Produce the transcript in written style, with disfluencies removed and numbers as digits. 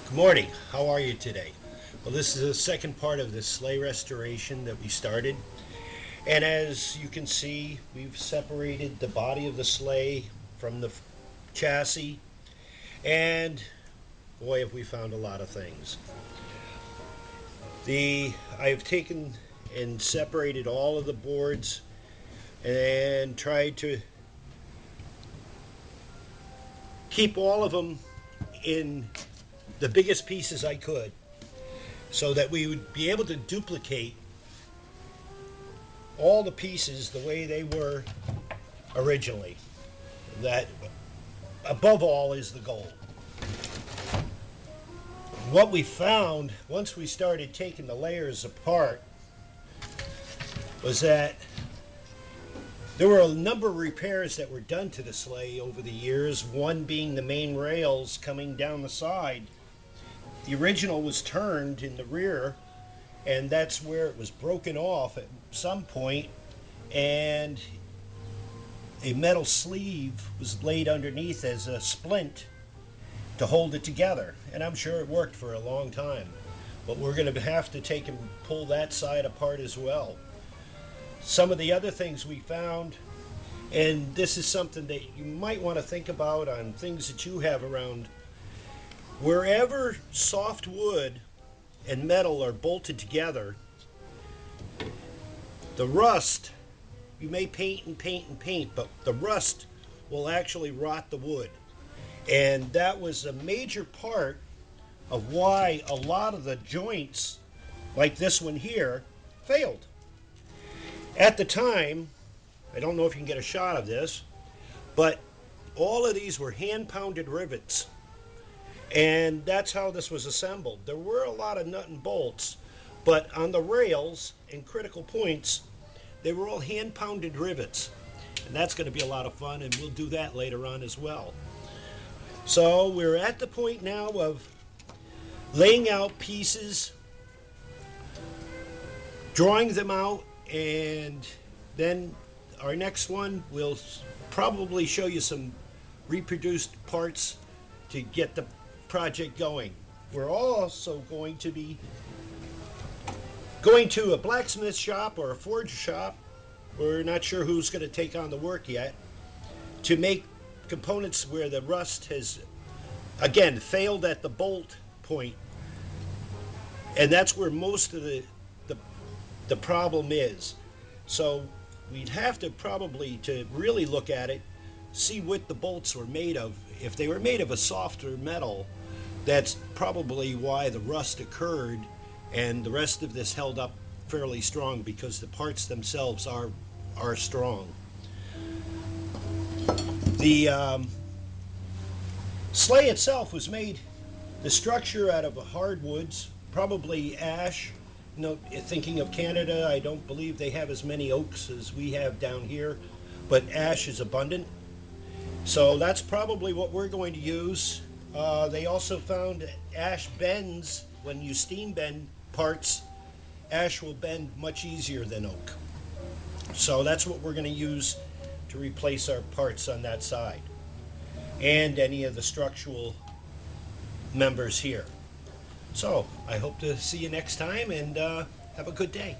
Good morning. How are you today? Well, this is the second part of the sleigh restoration that we started. And as you can see, we've separated the body of the sleigh from the chassis. And boy, have we found a lot of things. I've taken and separated all of the boards and tried to keep all of them in the biggest pieces I could so that we would be able to duplicate all the pieces the way they were originally. That, above all, is the goal. What we found once we started taking the layers apart was that there were a number of repairs that were done to the sleigh over the years, one being the main rails coming down the side. The original was turned in the rear, and that's where it was broken off at some point, and a metal sleeve was laid underneath as a splint to hold it together, and I'm sure it worked for a long time. But we're going to have to take and pull that side apart as well. Some of the other things we found, and this is something that you might want to think about on things that you have around, wherever soft wood and metal are bolted together, the rust, you may paint and paint and paint, but the rust will actually rot the wood. And that was a major part of why a lot of the joints, like this one here, failed. At the time, I don't know if you can get a shot of this, but all of these were hand-pounded rivets. And that's how this was assembled. There were a lot of nut and bolts, but on the rails and critical points, they were all hand-pounded rivets. And that's going to be a lot of fun, and we'll do that later on as well. So we're at the point now of laying out pieces, drawing them out, and then our next one will probably show you some reproduced parts to get the project going. We're also going to be going to a blacksmith shop or a forge shop. We're not sure who's going to take on the work yet, to make components where the rust has, again, failed at the bolt point. And that's where most of the problem is. So we'd have to probably, to really look at it, see what the bolts were made of. If they were made of a softer metal, that's probably why the rust occurred, and the rest of this held up fairly strong because the parts themselves are strong. The sleigh itself was made, the structure, out of hardwoods, probably ash. You know, thinking of Canada, I don't believe they have as many oaks as we have down here, but ash is abundant. So that's probably what we're going to use. They also found ash bends. When you steam bend parts, ash will bend much easier than oak. So that's what we're going to use to replace our parts on that side, and any of the structural members here. So I hope to see you next time, and have a good day.